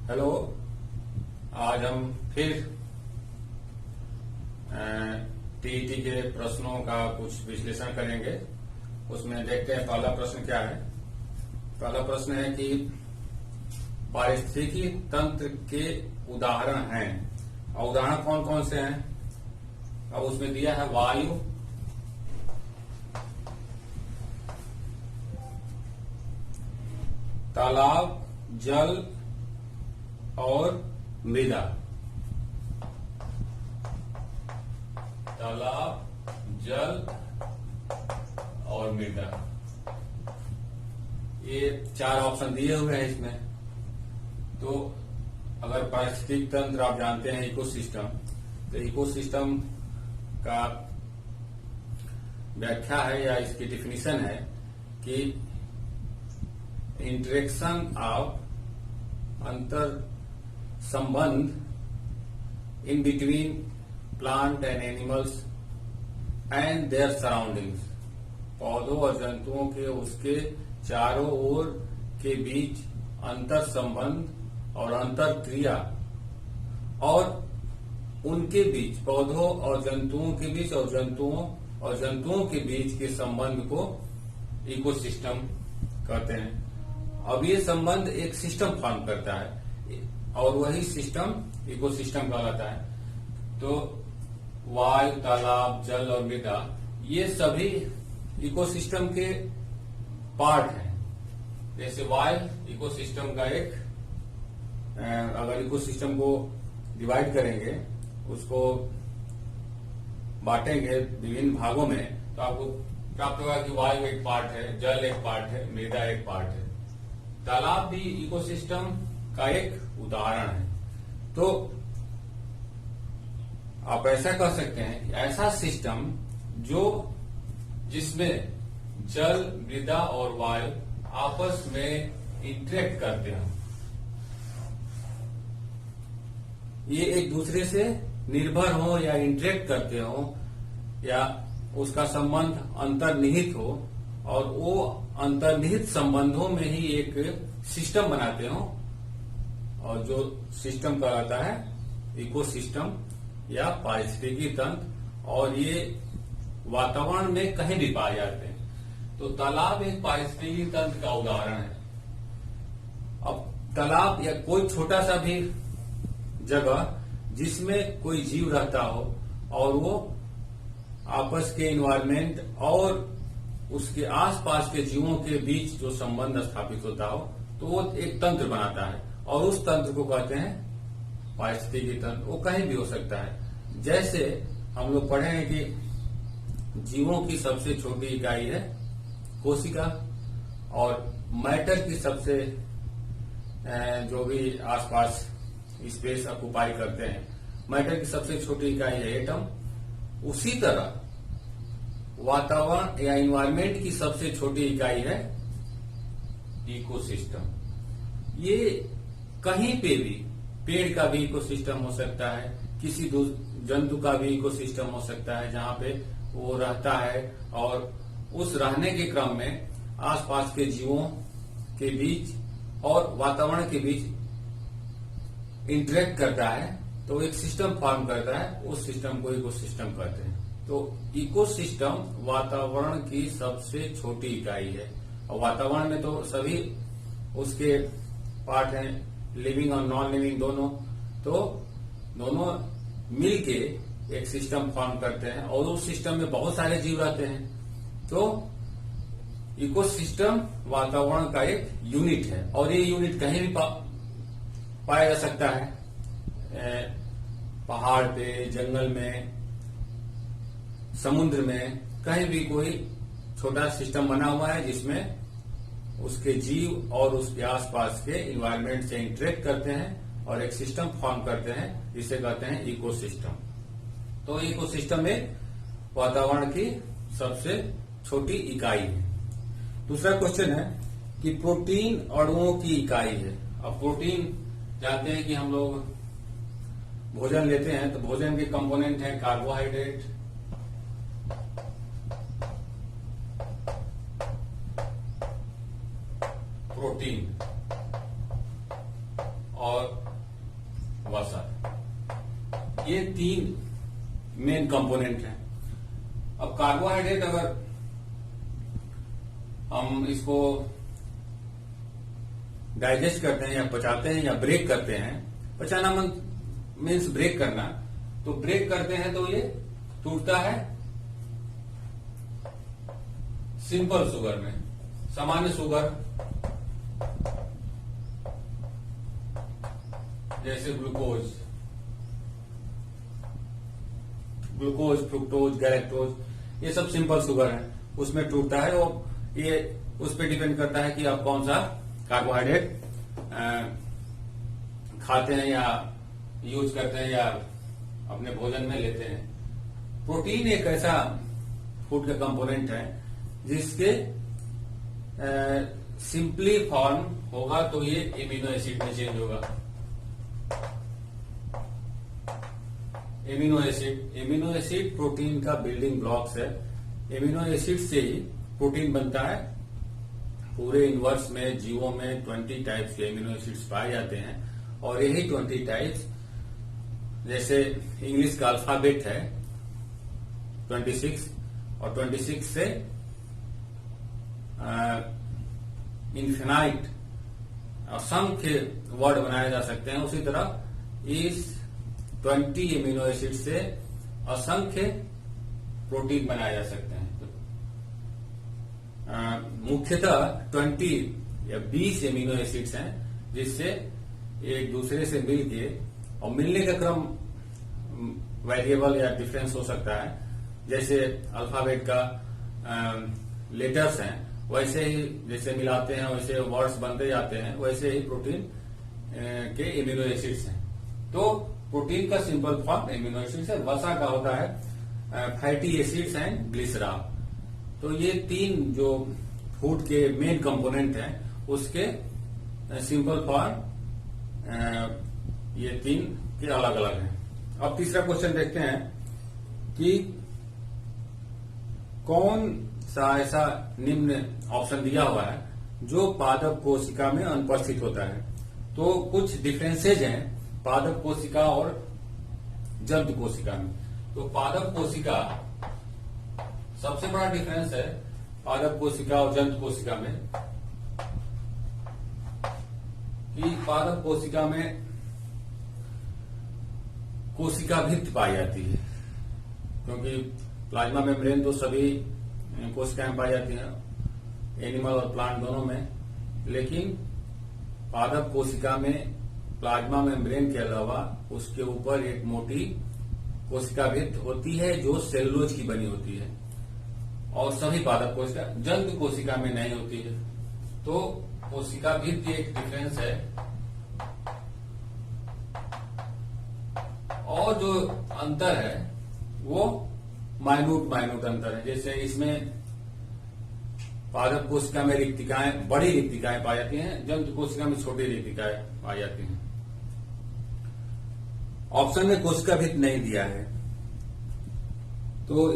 Hello. आज हम फिर टीईटी के प्रश्नों का कुछ विश्लेषण करेंगे। उसमें देखते हैं पहला प्रश्न क्या है। पहला प्रश्न है कि पारिस्थितिकी तंत्र के उदाहरण हैं, और उदाहरण कौन कौन से हैं। अब उसमें दिया है वायु, तालाब, जल और मृदा। तालाब, जल और मृदा, ये चार ऑप्शन दिए हुए हैं इसमें। तो अगर पारिस्थितिकी तंत्र आप जानते हैं इकोसिस्टम, तो इकोसिस्टम का व्याख्या है या इसकी डिफिनीशन है कि इंटरेक्शन ऑफ अंतर संबंध in between plant and animals and there surroundings. पौधों और जंतुओं के उसके चारों ओर के बीच अंतर संबंध और अंतर क्रिया, और उनके बीच पौधों और जंतुओं के बीच और जंतुओं के बीच के संबंध को इकोसिस्टम कहते हैं। अब ये संबंध एक सिस्टम फॉर्म करता है और वही सिस्टम इकोसिस्टम कहलाता है। तो वायु, तालाब, जल और मृदा, ये सभी इकोसिस्टम के पार्ट हैं। जैसे वायु इकोसिस्टम का एक, अगर इकोसिस्टम को डिवाइड करेंगे, उसको बांटेंगे विभिन्न भागों में, तो आपको प्राप्त होगा कि वायु एक पार्ट है, जल एक पार्ट है, मृदा एक पार्ट है। तालाब भी इकोसिस्टम का एक उदाहरण है। तो आप ऐसा कह सकते हैं कि ऐसा सिस्टम जिसमें जल, मृदा और वायु आपस में इंटरेक्ट करते हो, ये एक दूसरे से निर्भर हो या इंटरेक्ट करते हो, या उसका संबंध अंतर्निहित हो, और वो अंतर्निहित संबंधों में ही एक सिस्टम बनाते हो, और जो सिस्टम कहलाता है इकोसिस्टम या पारिस्थितिकी तंत्र। और ये वातावरण में कहीं भी पाए जाते हैं। तो तालाब एक पारिस्थितिकी तंत्र का उदाहरण है। अब तालाब या कोई छोटा सा भी जगह जिसमें कोई जीव रहता हो, और वो आपस के इन्वायरमेंट और उसके आसपास के जीवों के बीच जो संबंध स्थापित होता हो, तो वो एक तंत्र बनाता है, और उस तंत्र को कहते हैं पारिस्थितिकी तंत्र। वो कहीं भी हो सकता है। जैसे हम लोग पढ़े हैं कि जीवों की सबसे छोटी इकाई है कोशिका, और मैटर की सबसे जो भी आसपास स्पेस ऑक्युपाई करते हैं, मैटर की सबसे छोटी इकाई है एटम। उसी तरह वातावरण या इन्वायरमेंट की सबसे छोटी इकाई है इकोसिस्टम। ये कहीं पे भी, पेड़ का भी इकोसिस्टम हो सकता है, किसी जंतु का भी इकोसिस्टम हो सकता है, जहां पे वो रहता है और उस रहने के क्रम में आसपास के जीवों के बीच और वातावरण के बीच इंटरेक्ट करता है, तो एक सिस्टम फॉर्म करता है। उस सिस्टम को इकोसिस्टम कहते हैं। तो इकोसिस्टम वातावरण की सबसे छोटी इकाई है, और वातावरण में तो सभी उसके पार्ट हैं, लिविंग और नॉन लिविंग दोनों। तो दोनों मिलके एक सिस्टम फॉर्म करते हैं, और उस सिस्टम में बहुत सारे जीव रहते हैं। तो इकोसिस्टम वातावरण का एक यूनिट है, और ये यूनिट कहीं भी पाया जा सकता है। पहाड़ पे, जंगल में, समुद्र में, कहीं भी कोई छोटा सिस्टम बना हुआ है जिसमें उसके जीव और उसके आसपास के इन्वायरमेंट से इंटरेक्ट करते हैं और एक सिस्टम फॉर्म करते हैं, जिसे कहते हैं इकोसिस्टम। तो इकोसिस्टम एक वातावरण की सबसे छोटी इकाई है। दूसरा क्वेश्चन है कि प्रोटीन अणुओं की इकाई है। अब प्रोटीन जानते हैं कि हम लोग भोजन लेते हैं, तो भोजन के कंपोनेंट हैं कार्बोहाइड्रेट, प्रोटीन, और ये तीन मेन कंपोनेंट हैं। अब कार्बोहाइड्रेट अगर हम इसको डाइजेस्ट करते हैं या पचाते हैं या ब्रेक करते हैं, पचाना मीन्स ब्रेक करना, तो ब्रेक करते हैं तो ये टूटता है सिंपल शुगर में, सामान्य शुगर जैसे ग्लूकोज, फ्रुक्टोज, गैलेक्टोज, ये सब सिंपल शुगर है, उसमें टूटता है। और ये उस पर डिपेंड करता है कि आप कौन सा कार्बोहाइड्रेट खाते हैं या यूज करते हैं या अपने भोजन में लेते हैं। प्रोटीन एक ऐसा फूड का कंपोनेंट है जिसके सिंपली फॉर्म होगा तो ये एमिनो एसिड में चेंज होगा। एमिनो एसिड प्रोटीन का बिल्डिंग ब्लॉक्स है। एमिनो एसिड से ही प्रोटीन बनता है। पूरे यूनिवर्स में, जीवों में 20 टाइप्स के एमिनो एसिड्स पाए जाते हैं और यही 20 टाइप्स, जैसे इंग्लिश का अल्फाबेट है 26 और 26 से इन्फिनाइट असंख्य वर्ड बनाए जा सकते हैं। उसी तरह इस 20 एमिनो एसिड से असंख्य प्रोटीन बनाए जा सकते हैं। मुख्यतः 20 या 20 एमिनो एसिड्स हैं जिससे एक दूसरे से मिलके, और मिलने का क्रम वेरिएबल या डिफरेंस हो सकता है। जैसे अल्फाबेट का लेटर्स हैं, वैसे ही जैसे मिलाते हैं वैसे वर्ड्स बनते जाते हैं, वैसे ही प्रोटीन के एमिनो एसिड्स हैं। तो प्रोटीन का सिंपल फॉर्म एमिनो एसिड्स है। वसा का होता है फैटी एसिड्स एंड ग्लिसरॉल। तो ये तीन जो फूड के मेन कंपोनेंट हैं उसके सिंपल फॉर्म ये तीन के अलग अलग हैं। अब तीसरा क्वेश्चन देखते हैं कि कौन सा ऐसा निम्न ऑप्शन दिया हुआ है जो पादप कोशिका में अनुपस्थित होता है। तो कुछ डिफरेंसेज हैं पादप कोशिका और जंतु कोशिका में। तो पादप कोशिका, सबसे बड़ा डिफरेंस है पादप कोशिका और जंतु कोशिका में कि पादप कोशिका में कोशिका भित्ति पाई जाती है, क्योंकि प्लाज्मा मेम्ब्रेन तो सभी कोशिकाएं पाई जाती हैं, एनिमल और प्लांट दोनों में। लेकिन पादप कोशिका में प्लाज्मा मेम्ब्रेन के अलावा उसके ऊपर एक मोटी कोशिका भित्ति होती है जो सेलुलोज की बनी होती है, और सभी पादप कोशिका, जंतु कोशिका में नहीं होती है। तो कोशिका भित्ति एक डिफरेंस है। और जो अंतर है वो माइन्यूट अंतर है। जैसे इसमें पादप कोशिका में रिक्तिकाएं, बड़ी रिक्तिकाएं पाई जाती हैं, जंतु कोशिका में छोटी रिक्तिकाएं पाई जाती हैं। ऑप्शन में कोशिका भित्ति नहीं दिया है। तो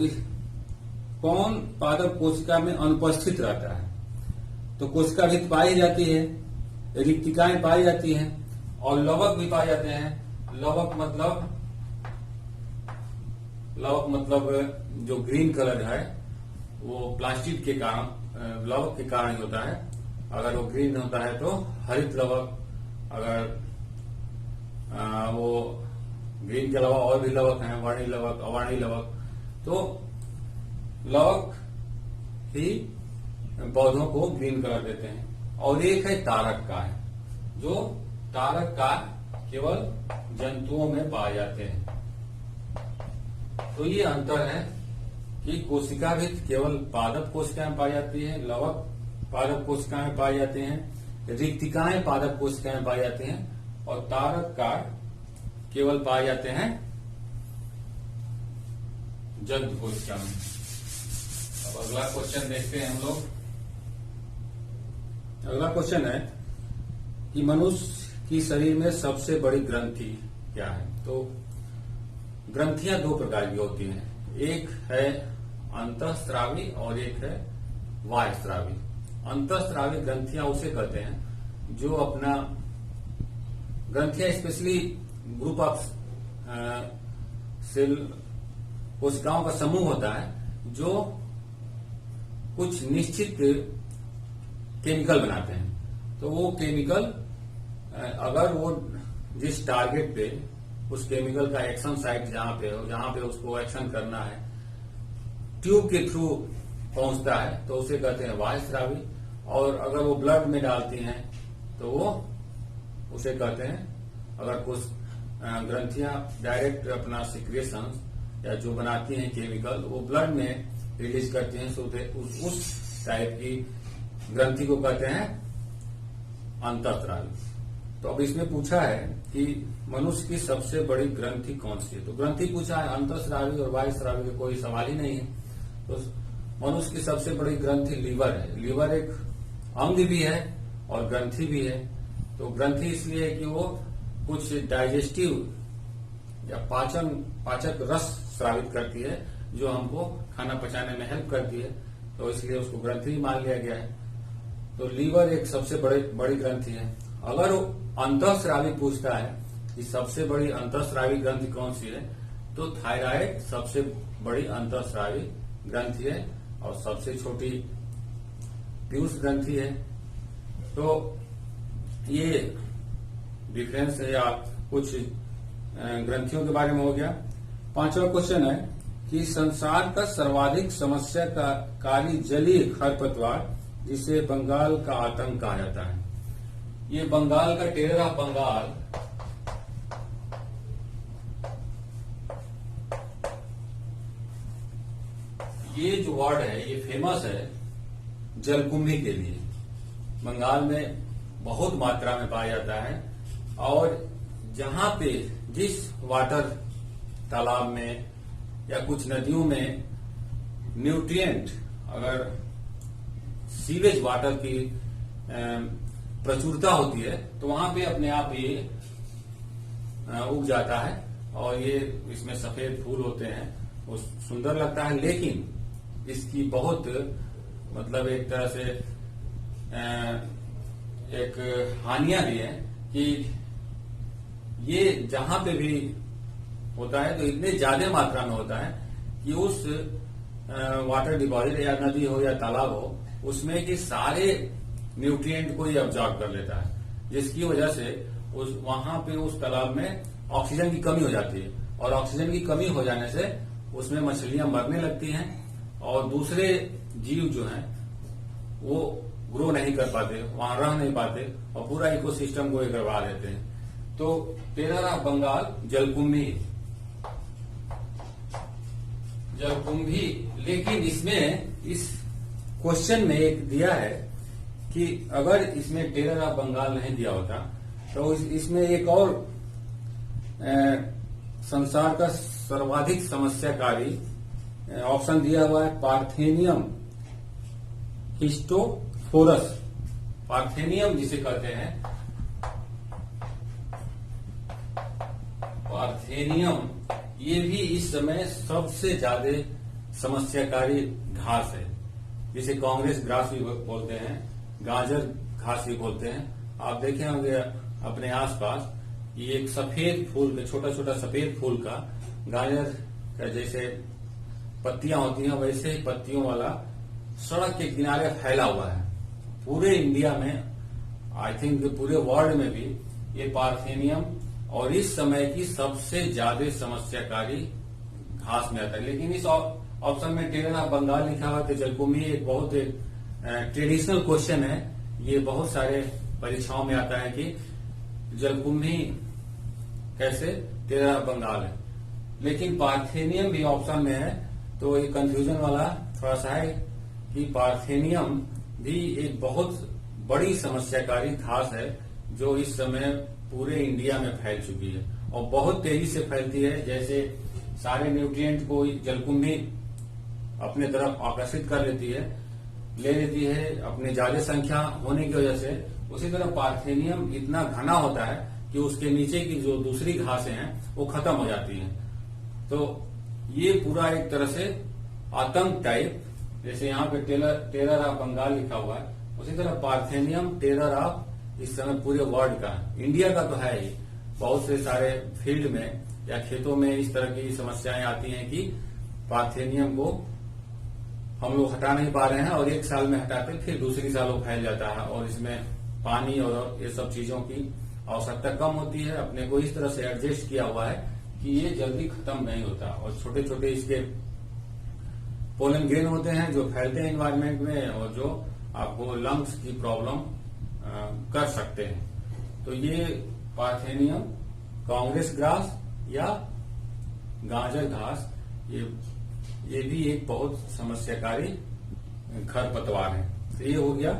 कौन पादप कोशिका में अनुपस्थित रहता है। तो कोशिका भित्ति पाई जाती है, रिक्तिकाएं पाई जाती हैं और लवक भी पाए जाते हैं। लवक मतलब जो ग्रीन कलर है वो प्लास्टिक के कारण, लवक के कारण ही होता है। अगर वो ग्रीन होता है तो हरित लवक, अगर वो ग्रीन के अलावा और भी लवक हैं, वर्णी लवक, अवर्णी लवक, तो लवक ही पौधों को ग्रीन कलर देते हैं। और एक है तारक काय, जो तारक काय केवल जंतुओं में पाए जाते हैं। तो ये अंतर है कि कोशिका भित्ति केवल पादप कोशिका में पाई जाती है, लवक पादप कोशिका में पाए जाते हैं, रिक्तिकाएं पादप कोशिका में पाई जाती हैं, और तारक काय केवल पाए जाते हैं जंतु कोशिका में। अब अगला क्वेश्चन देखते हैं हम लोग। अगला क्वेश्चन है कि मनुष्य की शरीर में सबसे बड़ी ग्रंथि क्या है। तो ग्रंथियां दो प्रकार की होती हैं, एक है अंतःस्रावी और एक है बाह्यस्रावी। अंतःस्रावी ग्रंथियां उसे कहते हैं जो अपना, ग्रंथियां स्पेशली ग्रुप ऑफ सेल कोशिकाओं का समूह होता है जो कुछ निश्चित केमिकल बनाते हैं। तो वो केमिकल अगर वो जिस टारगेट पे उस केमिकल का एक्शन साइट जहां पे हो, जहां पे उसको एक्शन करना है, ट्यूब के थ्रू पहुंचता है तो उसे कहते हैं बाह्य स्रावी। और अगर वो ब्लड में डालती हैं तो वो उसे कहते हैं, अगर कुछ ग्रंथियां डायरेक्ट अपना सिक्रेशन या जो बनाती हैं केमिकल वो ब्लड में रिलीज करती हैं, तो उस टाइप की ग्रंथि को कहते हैं अंतःस्रावी। तो अब इसमें पूछा है कि मनुष्य की सबसे बड़ी ग्रंथि कौन सी है। तो ग्रंथि पूछा है, अंतःस्रावी और बाह्य स्रावी का कोई सवाल ही नहीं है। तो मनुष्य की सबसे बड़ी ग्रंथि लीवर है। लीवर एक अंग भी है और ग्रंथि भी है। तो ग्रंथि इसलिए है कि वो कुछ डाइजेस्टिव या पाचक रस स्रावित करती है जो हमको खाना पचाने में हेल्प करती है, तो इसलिए उसको ग्रंथि मान लिया गया है। तो लीवर एक सबसे बड़ी ग्रंथि है। अगर अंतःस्रावी पूछता है कि सबसे बड़ी अंतःस्रावी ग्रंथि कौन सी है, तो थायराइड सबसे बड़ी अंतःस्रावी ग्रंथि है और सबसे छोटी पीयूष ग्रंथि है। तो ये डिफरेंस है या कुछ ग्रंथियों के बारे में हो गया। पांचवा क्वेश्चन है कि संसार का सर्वाधिक समस्या का कारी जलीय खरपतवार जिसे बंगाल का आतंक कहा जाता है। ये बंगाल का टेरर ऑफ बंगाल ये जो वर्ड है ये फेमस है जलकुंभी के लिए। बंगाल में बहुत मात्रा में पाया जाता है और जहां पे जिस वाटर तालाब में या कुछ नदियों में न्यूट्रिएंट अगर सीवेज वाटर की प्रचुरता होती है तो वहां पे अपने आप ये उग जाता है और ये इसमें सफेद फूल होते हैं, वो सुंदर लगता है। लेकिन इसकी बहुत मतलब एक तरह से एक हानियां भी है कि ये जहां पे भी होता है तो इतने ज्यादा मात्रा में होता है कि उस वाटर डिपॉजिट या नदी हो या तालाब हो उसमें कि सारे न्यूट्रिएंट को ये ऑब्जॉर्व कर लेता है, जिसकी वजह से वहां पे उस तालाब में ऑक्सीजन की कमी हो जाती है और ऑक्सीजन की कमी हो जाने से उसमें मछलियां मरने लगती हैं और दूसरे जीव जो हैं वो ग्रो नहीं कर पाते, वहां रह नहीं पाते और पूरा इकोसिस्टम को गड़बड़ा देते हैं। तो टेरर ऑफ बंगाल जलकुंभी, लेकिन इसमें इस क्वेश्चन में एक दिया है कि अगर इसमें टेरर ऑफ बंगाल नहीं दिया होता तो इसमें एक और संसार का सर्वाधिक समस्याकारी ऑप्शन दिया हुआ है पार्थेनियम हिस्टोफोरस। पार्थेनियम जिसे कहते हैं, पार्थेनियम ये भी इस समय सबसे ज्यादा समस्याकारी घास है, जिसे कांग्रेस ग्रास भी बोलते हैं, गाजर घास भी बोलते हैं। आप देखे होंगे अपने आसपास ये एक सफेद फूल का छोटा छोटा सफेद फूल का गाजर का जैसे पत्तियां होती हैं वैसे ही पत्तियों वाला सड़क के किनारे फैला हुआ है पूरे इंडिया में, आई थिंक पूरे वर्ल्ड में भी ये पार्थेनियम और इस समय की सबसे ज्यादा समस्याकारी घास में आता है। लेकिन इस ऑप्शन में टेरर ऑफ बंगाल लिखा हुआ है। जलकुंभी एक बहुत ट्रेडिशनल क्वेश्चन है, ये बहुत सारे परीक्षाओं में आता है कि जलकुंभी कैसे टेरर ऑफ बंगाल है, लेकिन पार्थेनियम भी ऑप्शन में है तो ये कंफ्यूजन वाला थोड़ा सा है कि पार्थेनियम भी एक बहुत बड़ी समस्याकारी घास है जो इस समय पूरे इंडिया में फैल चुकी है और बहुत तेजी से फैलती है। जैसे सारे न्यूट्रिएंट को जलकुंभी अपने तरफ आकर्षित कर लेती है, ले लेती है अपने ज्यादा संख्या होने की वजह से। उसी तरह पार्थेनियम इतना घना होता है कि उसके नीचे की जो दूसरी घासें हैं वो खत्म हो जाती हैं। तो ये पूरा एक तरह से आतंक टाइप, जैसे यहाँ पे टेरर ऑफ बंगाल लिखा हुआ है, उसी तरह पार्थेनियम टेरर ऑफ इस समय पूरे वर्ल्ड का, इंडिया का तो है ही, बहुत से सारे फील्ड में या खेतों में इस तरह की समस्याएं आती हैं कि पार्थेनियम को हम लोग हटा नहीं पा रहे हैं और एक साल में हटाते फिर दूसरी साल वो फैल जाता है और इसमें पानी और ये सब चीजों की आवश्यकता कम होती है। अपने को इस तरह से एडजस्ट किया हुआ है कि ये जल्दी खत्म नहीं होता और छोटे छोटे इसके पोलन ग्रेन होते हैं जो फैलते हैं एनवायरमेंट में और जो आपको लंग्स की प्रॉब्लम कर सकते हैं। तो ये पार्थेनियम कांग्रेस ग्रास या गाजर घास ये भी एक बहुत समस्याकारी खरपतवार है। तो ये हो गया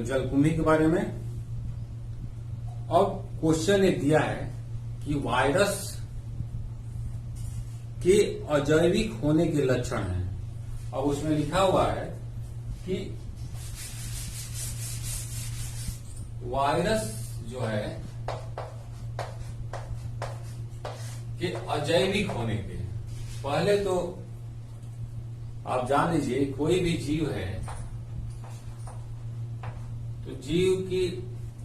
जलकुंभी के बारे में। अब क्वेश्चन ये दिया है कि वायरस के अजैविक होने के लक्षण हैं। अब उसमें लिखा हुआ है कि वायरस जो है कि अजैविक होने के पहले तो आप जान लीजिए कोई भी जीव है तो जीव की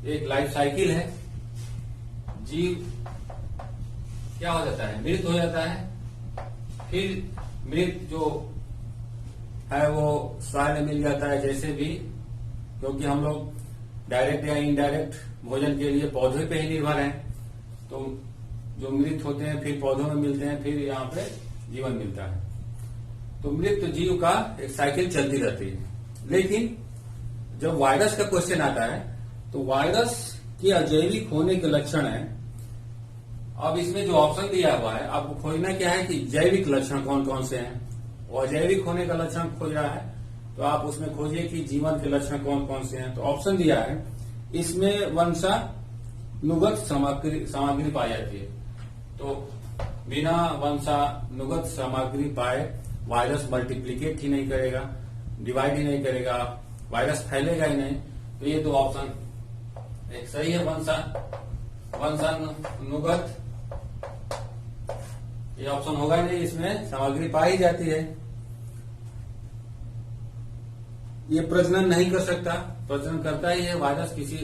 एक लाइफ साइकिल है। जीव क्या हो जाता है, मृत हो जाता है, फिर मृत जो है वो सॉइल में मिल जाता है जैसे भी, क्योंकि हम लोग डायरेक्ट या इनडायरेक्ट भोजन के लिए पौधे पे ही निर्भर हैं। तो जो मृत होते हैं फिर पौधों में मिलते हैं, फिर यहाँ पे जीवन मिलता है। तो मृत जीव का एक साइकिल चलती रहती है। लेकिन जब वायरस का क्वेश्चन आता है तो वायरस के अजैविक होने के लक्षण है। अब इसमें जो ऑप्शन दिया हुआ है आपको खोजना क्या है कि जैविक लक्षण कौन कौन से हैं। वो अजैविक होने का लक्षण खोज रहा है तो आप उसमें खोजिए कि जीवन के लक्षण कौन कौन से हैं। तो ऑप्शन दिया है इसमें वंशानुगत सामग्री पाई जाती है। तो बिना वंशानुगत सामग्री पाए वायरस मल्टीप्लीकेट ही नहीं करेगा, डिवाइड ही नहीं करेगा, वायरस फैलेगा ही नहीं। तो ये दो ऑप्शन एक सही है। वंशानुगत ये ऑप्शन होगा नहीं, इसमें सामग्री पाई जाती है। ये प्रजनन नहीं कर सकता, प्रजनन करता ही है वायरस। किसी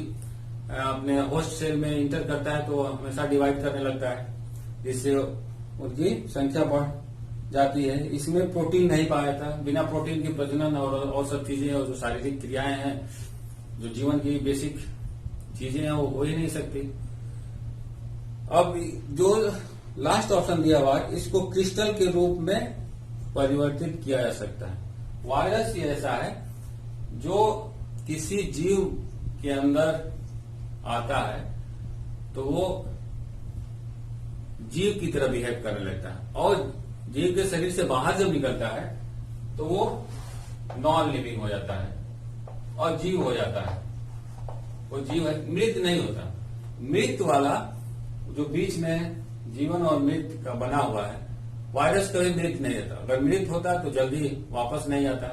अपने होस्ट सेल में इंटर करता है तो हमेशा डिवाइड करने लगता है, जिससे उनकी संख्या बढ़ जाती है। इसमें प्रोटीन नहीं पाया जाता, बिना प्रोटीन के प्रजनन और सब चीजें और जो शारीरिक क्रियाएं हैं, जो जीवन की बेसिक चीजें हैं वो हो ही नहीं सकती। अब जो लास्ट ऑप्शन दिया हुआ है इसको क्रिस्टल के रूप में परिवर्तित किया जा सकता है। वायरस ये ऐसा है जो किसी जीव के अंदर आता है तो वो जीव की तरह बिहेव करने लगता है और जीव के शरीर से बाहर जब निकलता है तो वो नॉन लिविंग हो जाता है और जीव हो जाता है। वो जीव है, मृत नहीं होता। मृत वाला जो बीच में जीवन और मृत का बना हुआ है, वायरस कभी मृत नहीं होता। अगर मृत होता तो जल्दी वापस नहीं आता।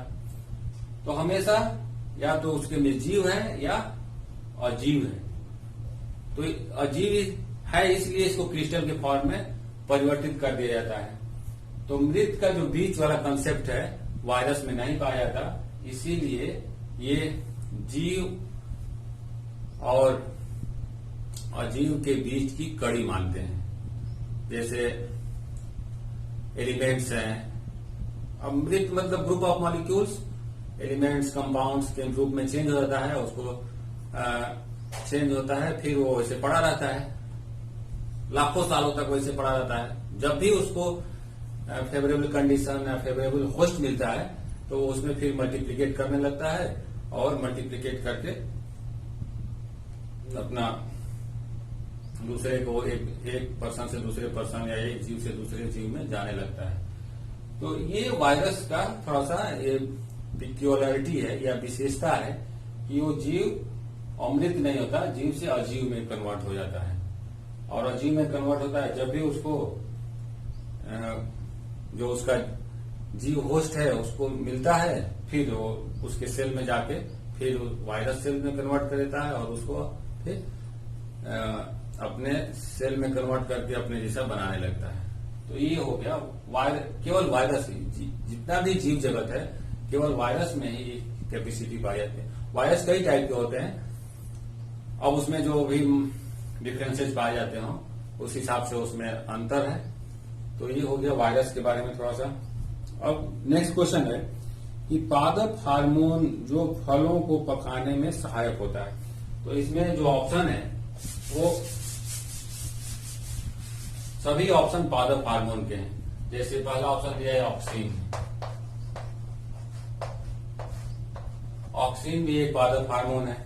तो हमेशा या तो उसके में जीव है या अजीव है। तो अजीव है इसलिए इसको क्रिस्टल के फॉर्म में परिवर्तित कर दिया जाता है। तो मृत का जो बीच वाला कंसेप्ट है वायरस में नहीं पाया जाता, इसीलिए ये जीव और अजीव के बीच की कड़ी मानते हैं। जैसे एलिमेंट्स हैं, अब मृत मतलब group of molecules, elements compounds के रूप में चेंज हो जाता है, उसको चेंज होता है, फिर वो वैसे पड़ा रहता है, लाखों सालों तक वैसे पड़ा रहता है। जब भी उसको फेवरेबल कंडीशन या फेवरेबल होस्ट मिलता है तो उसमें फिर मल्टीप्लिकेट करने लगता है और मल्टीप्लिकेट करके अपना दूसरे को एक पर्सन से दूसरे पर्सन या एक जीव से दूसरे जीव में जाने लगता है। तो ये वायरस का थोड़ा सा पिक्यूलरिटी है या विशेषता है कि वो जीव अमृत नहीं होता, जीव से अजीव में कन्वर्ट हो जाता है। और अजीव में कन्वर्ट होता है जब भी उसको जो उसका जीव होस्ट है उसको मिलता है, फिर वो उसके सेल में जाके फिर वायरस सेल में कन्वर्ट कर देता है और उसको फिर अपने सेल में कन्वर्ट करके अपने जैसा बनाने लगता है। तो ये हो गया केवल वायरस ही, जितना भी जीव जगत है केवल वायरस में ही कैपेसिटी पाई जाती है। वायरस कई टाइप के होते हैं, अब उसमें जो भी डिफरेंसेस पाए जाते हो उस हिसाब से उसमें अंतर है। तो ये हो गया वायरस के बारे में थोड़ा सा। अब नेक्स्ट क्वेश्चन है कि पादप हार्मोन जो फलों को पकाने में सहायक होता है। तो इसमें जो ऑप्शन है वो सभी ऑप्शन पादप हार्मोन के हैं। जैसे पहला ऑप्शन दिया है ऑक्सीन। ऑक्सीन भी एक पादप हार्मोन है।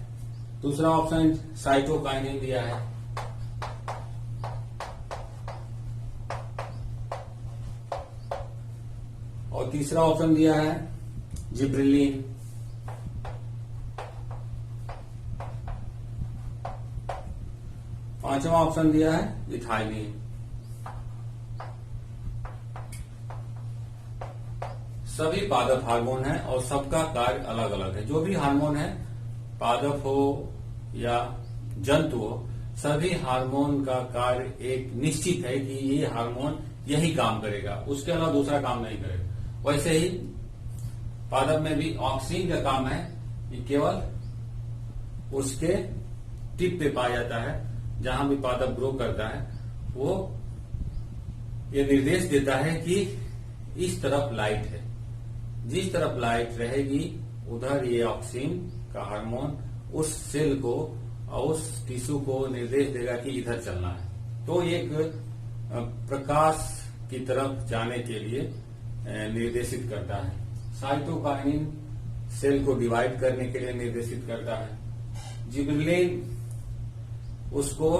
दूसरा ऑप्शन साइटोकाइनिन दिया है। और तीसरा ऑप्शन दिया है जिब्रेलिन। पांचवा ऑप्शन दिया है इथाइलिन। सभी पादप हार्मोन है और सबका कार्य अलग अलग है। जो भी हार्मोन है, पादप हो या जंतु हो, सभी हार्मोन का कार्य एक निश्चित है कि ये हार्मोन यही काम करेगा, उसके अलावा दूसरा काम नहीं करेगा। वैसे ही पादप में भी ऑक्सीन का काम है कि केवल उसके टिप पे पाया जाता है। जहां भी पादप ग्रो करता है वो ये निर्देश देता है कि इस तरफ लाइट है, जिस तरफ लाइट रहेगी उधर ये ऑक्सीन का हार्मोन उस सेल को और उस टिश्यू को निर्देश देगा कि इधर चलना है। तो एक प्रकाश की तरफ जाने के लिए निर्देशित करता है। साइटोकाइनिन सेल को डिवाइड करने के लिए निर्देशित करता है। जिब्रेलिन उसको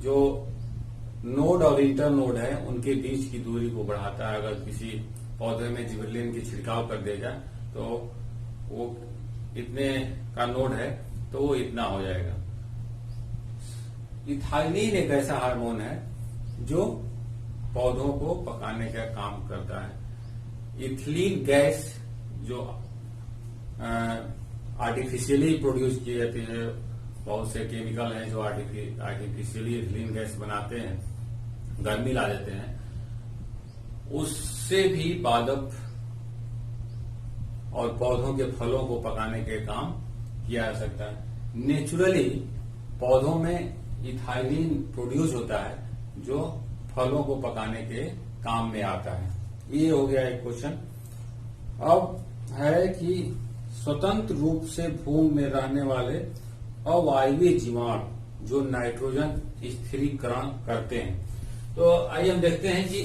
जो नोड और इंटरनोड है उनके बीच की दूरी को बढ़ाता है। अगर किसी पौधे में जिब्रेलिन की छिड़काव कर देगा तो वो इतने का नोड है तो वो इतना हो जाएगा। इथाइलिन एक ऐसा हार्मोन है जो पौधों को पकाने का काम करता है। इथिलीन गैस जो आर्टिफिशियली प्रोड्यूस की जाती है, बहुत से केमिकल हैं जो आर्टिफिशियली इथिलीन गैस बनाते हैं, गर्मी ला देते हैं, उससे भी पादप और पौधों के फलों को पकाने के काम किया जा सकता है। नेचुरली पौधों में इथाइलिन प्रोड्यूस होता है जो फलों को पकाने के काम में आता है। ये हो गया एक क्वेश्चन। अब है कि स्वतंत्र रूप से भूमि में रहने वाले अवायवीय जीवाणु जो नाइट्रोजन स्थिरीकरण करते हैं। तो आइए हम देखते हैं कि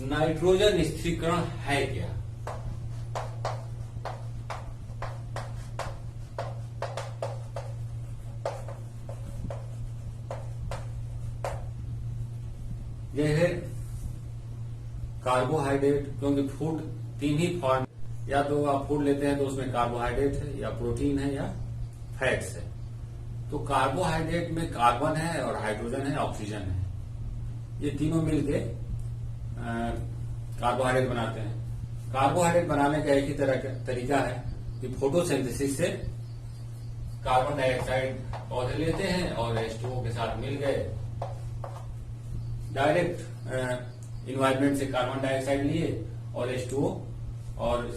नाइट्रोजन स्थिरीकरण है क्या। यह है कार्बोहाइड्रेट, क्योंकि फूड तीन ही फॉर्म, या तो आप फूड लेते हैं तो उसमें कार्बोहाइड्रेट है या प्रोटीन है या फैट्स है। तो कार्बोहाइड्रेट में कार्बन है और हाइड्रोजन है, ऑक्सीजन है, ये तीनों मिलके कार्बोहाइड्रेट बनाते हैं। कार्बोहाइड्रेट बनाने का एक ही तरीका है कि फोटोसिंथेसिस से कार्बन डाइऑक्साइड पौधे लेते हैं और H2O के साथ मिल गए, डायरेक्ट इन्वायरमेंट से कार्बन डाइऑक्साइड लिए और H2O, और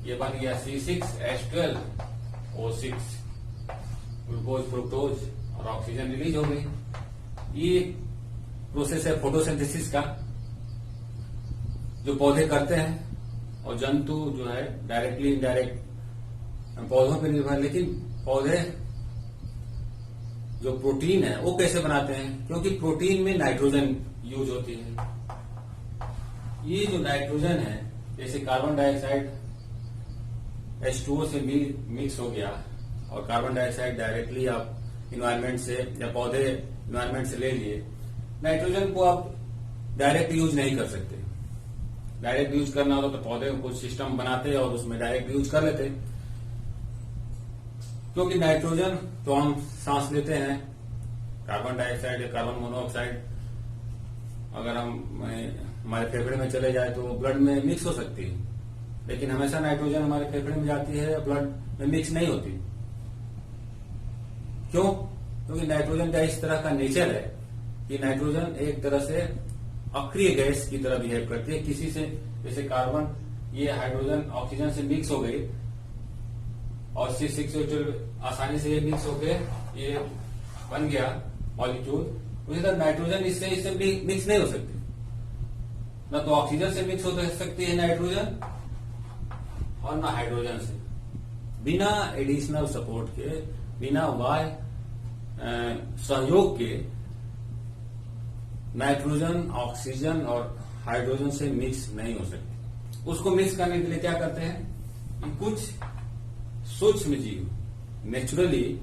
ये बन गया C6H12O6, ग्लूकोज फ्रुक्टोज, और ऑक्सीजन रिलीज हो गई। ये प्रोसेस है फोटोसिंथेसिस का जो पौधे करते हैं, और जंतु जो है डायरेक्टली इनडायरेक्ट पौधों पर निर्भर। लेकिन पौधे जो प्रोटीन है वो कैसे बनाते हैं, क्योंकि प्रोटीन में नाइट्रोजन यूज होती है। ये जो नाइट्रोजन है, जैसे कार्बन डाइऑक्साइड H2O से मिक्स हो गया और कार्बन डाइऑक्साइड डायरेक्टली आप इन्वायरमेंट से या पौधे इन्वायरमेंट से ले लिए, नाइट्रोजन को आप डायरेक्ट यूज नहीं कर सकते। डायरेक्ट यूज करना हो तो पौधे को कुछ सिस्टम बनाते और उसमें डायरेक्ट यूज कर लेते, क्योंकि नाइट्रोजन तो हम सांस लेते हैं, कार्बन डाइऑक्साइड या कार्बन मोनोऑक्साइड अगर हम हमारे फेफड़े में चले जाए तो ब्लड में मिक्स हो सकती है, लेकिन हमेशा नाइट्रोजन हमारे फेफड़े में जाती है, ब्लड में मिक्स नहीं होती। क्यों? क्योंकि नाइट्रोजन का इस तरह का नेचर है कि नाइट्रोजन एक तरह से अक्रिय गैस की तरह बिहेव करती है। किसी से, जैसे कार्बन, ये हाइड्रोजन ऑक्सीजन से मिक्स हो गई और C6H12 आसानी से ये मिक्स होके ये बन गया मॉलिक्यूल, उसी तरह नाइट्रोजन इससे भी मिक्स नहीं हो सकती, ना तो ऑक्सीजन से मिक्स हो सकती है नाइट्रोजन और ना हाइड्रोजन से। बिना एडिशनल सपोर्ट के, बिना वाय सहयोग के नाइट्रोजन ऑक्सीजन और हाइड्रोजन से मिक्स नहीं हो सकती। उसको मिक्स करने के लिए क्या करते हैं कि कुछ सूक्ष्म जीव नेचुरली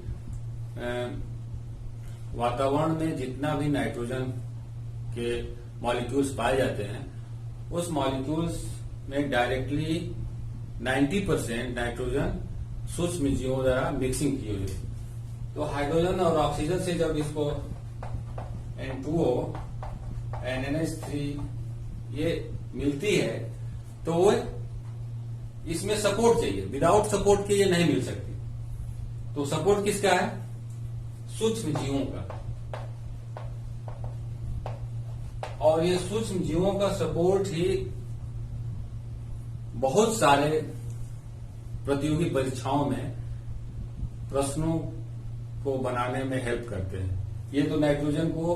वातावरण में जितना भी नाइट्रोजन के मॉलिक्यूल्स पाए जाते हैं, उस मॉलिक्यूल्स में डायरेक्टली 90% नाइट्रोजन सूक्ष्म जीवों द्वारा मिक्सिंग की हुई है। तो हाइड्रोजन और ऑक्सीजन से जब इसको N2O NNH3 ये मिलती है तो वो इसमें सपोर्ट चाहिए, विदाउट सपोर्ट के ये नहीं मिल सकती। तो सपोर्ट किसका है? सूक्ष्म जीवों का। और ये सूक्ष्म जीवों का सपोर्ट ही बहुत सारे प्रतियोगी परीक्षाओं में प्रश्नों को बनाने में हेल्प करते हैं। ये तो नाइट्रोजन को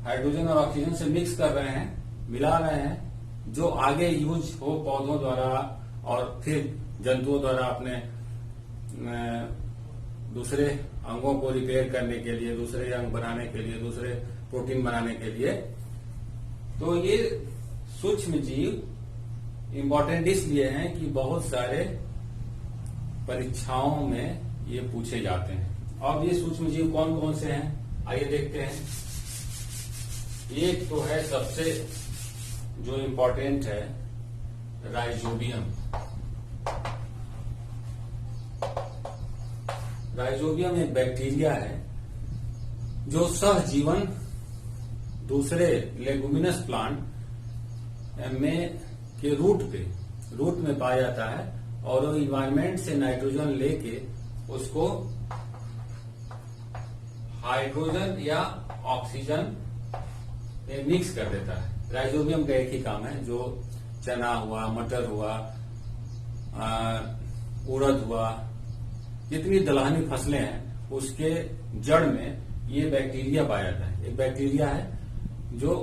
हाइड्रोजन और ऑक्सीजन से मिक्स कर रहे हैं, मिला रहे हैं, जो आगे यूज हो पौधों द्वारा और फिर जंतुओं द्वारा अपने दूसरे अंगों को रिपेयर करने के लिए, दूसरे अंग बनाने के लिए, दूसरे प्रोटीन बनाने के लिए। तो ये सूक्ष्म जीव इम्पोर्टेंट इसलिए हैं कि बहुत सारे परीक्षाओं में ये पूछे जाते हैं। अब ये सूक्ष्म जीव कौन कौन से हैं, आइए देखते हैं। एक तो है सबसे जो इम्पोर्टेंट है राइजोबियम। राइजोबियम एक बैक्टीरिया है जो सहजीवन दूसरे लेगुमिनस प्लांट में के रूट में पाया जाता है और वो इन्वायरमेंट से नाइट्रोजन लेके उसको हाइड्रोजन या ऑक्सीजन में मिक्स कर देता है। राइजोबियम का एक ही काम है, जो चना हुआ, मटर हुआ, उड़द हुआ, जितनी दलहनी फसलें हैं उसके जड़ में ये बैक्टीरिया पाया जाता है। एक बैक्टीरिया है जो,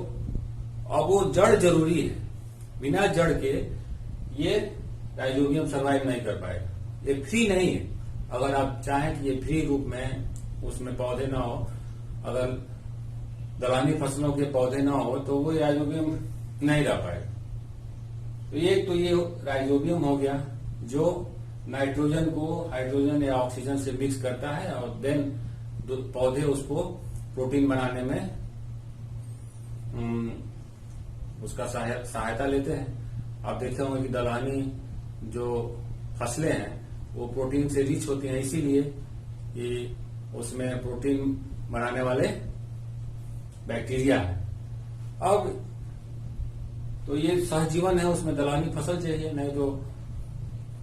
अब वो जड़ जरूरी है, बिना जड़ के ये राइजोबियम सर्वाइव नहीं कर पाएगा। ये फ्री नहीं है। अगर आप चाहें कि ये फ्री रूप में उसमें पौधे ना हो, अगर दलहनी फसलों के पौधे ना हो तो वो राइजोबियम नहीं रह पाएगा। तो ये राइजोबियम हो गया जो नाइट्रोजन को हाइड्रोजन या ऑक्सीजन से मिक्स करता है और देन पौधे उसको प्रोटीन बनाने में उसका सहायता लेते हैं। आप देखते होंगे कि दलहनी जो फसलें हैं वो प्रोटीन से रिच होती हैं, इसीलिए कि उसमें प्रोटीन बनाने वाले बैक्टीरिया है। अब तो ये सहजीवन है, उसमें दलहनी फसल चाहिए, नहीं तो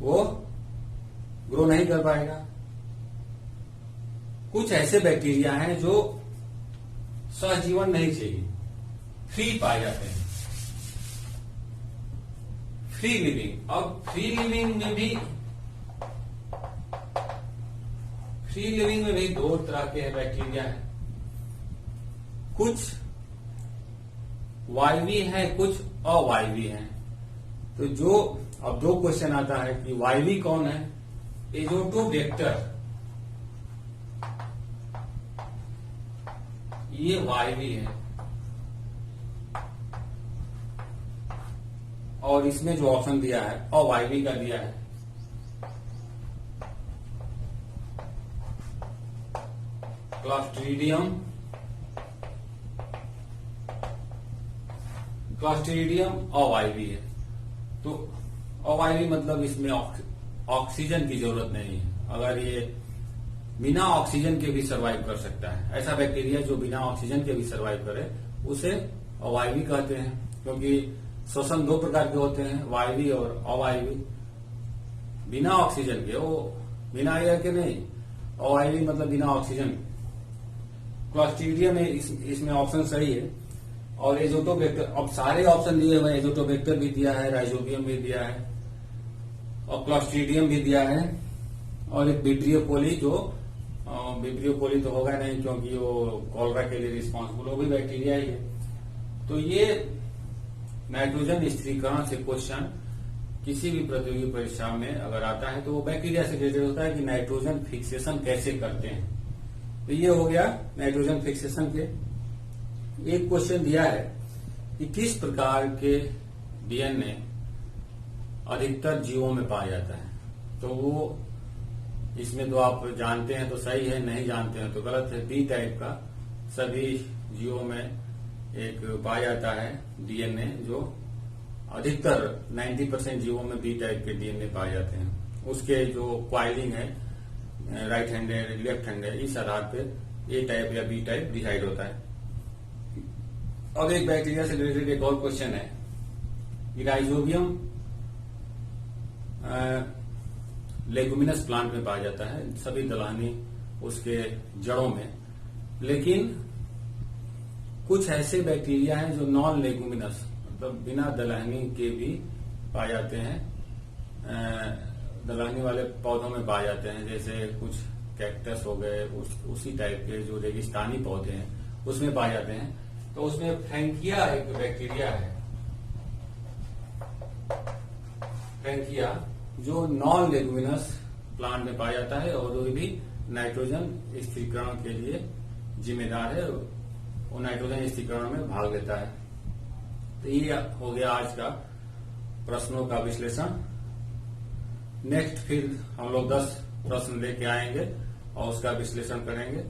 वो ग्रो नहीं कर पाएगा। कुछ ऐसे बैक्टीरिया हैं जो सहजीवन नहीं चाहिए, फ्री पाए जाते हैं, फ्री लिविंग। अब फ्री लिविंग में भी दो तरह के बैक्टीरिया हैं, कुछ वायवी है, कुछ अवायवी है। तो जो अब दो क्वेश्चन आता है कि वायवी कौन है? एजोटोबैक्टर, ये वायवी है। और इसमें जो ऑप्शन दिया है अवायवी का दिया है। क्लॉस्ट्रीडियम अवायवी है। तो अवायवी मतलब इसमें ऑक्सीजन की जरूरत नहीं है। अगर ये बिना ऑक्सीजन के भी सरवाइव कर सकता है, ऐसा बैक्टीरिया जो बिना ऑक्सीजन के भी सरवाइव करे, उसे अवायवी कहते हैं। क्योंकि श्वसन दो प्रकार के होते हैं, वायवी और अवायवी। बिना ऑक्सीजन के, वो बिना एयर के नहीं, अवायवी मतलब बिना ऑक्सीजन। क्लॉस्ट्रीडियम में इसमें ऑप्शन सही है। और एजोटोबैक्टर, अब सारे ऑप्शन दिए हुए, एजोटोबैक्टर भी दिया है, राइजोबियम भी दिया है और क्लॉस्ट्रीडियम भी दिया है और एक विब्रियो कोली जो विब्रियो कोली तो होगा नहीं, क्योंकि वो कॉलरा के लिए रिस्पॉन्सिबल, वो भी बैक्टीरिया ही है। तो ये नाइट्रोजन स्थिरीकरण से क्वेश्चन किसी भी प्रतियोगी परीक्षा में अगर आता है तो वो बैक्टीरिया से रिलेटेड होता है कि नाइट्रोजन फिक्सेशन कैसे करते हैं। तो ये हो गया नाइट्रोजन फिक्सेशन के। एक क्वेश्चन दिया है कि किस प्रकार के डीएनए अधिकतर जीवों में पाया जाता है। तो वो इसमें तो आप जानते हैं तो सही है, नहीं जानते हैं तो गलत है। बी टाइप का सभी जीवों में एक पाया जाता है डीएनए, जो अधिकतर 90% जीवों में बी टाइप के डीएनए पाए जाते हैं। उसके जो क्वाइलिंग है राइट हैंड है, लेफ्ट हैंड है, इस आधार पे ए टाइप या बी टाइप डिसाइड होता है। अब एक बैक्टीरिया से रिलेटेड एक और क्वेश्चन है कि राइजोबियम लेगुमिनस प्लांट में पाया जाता है, सभी दलहनी उसके जड़ों में, लेकिन कुछ ऐसे बैक्टीरिया हैं जो नॉन लेगुमिनस मतलब बिना दलहनी के भी पाए जाते हैं, दलहनी वाले पौधों में पाए जाते हैं, जैसे कुछ कैक्टस हो गए, उसी टाइप के जो रेगिस्तानी पौधे हैं उसमें पाए जाते हैं। तो उसमें फ्रैंकिया एक बैक्टीरिया है, फ्रैंकिया, जो नॉन लेगुमिनस प्लांट में पाया जाता है और वो भी नाइट्रोजन स्थिरीकरण के लिए जिम्मेदार है, वो नाइट्रोजन स्थिरीकरण में भाग लेता है। तो ये हो गया आज का प्रश्नों का विश्लेषण। नेक्स्ट फिर हम लोग 10 प्रश्न लेके आएंगे और उसका विश्लेषण करेंगे।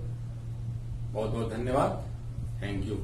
बहुत बहुत धन्यवाद। Thank you.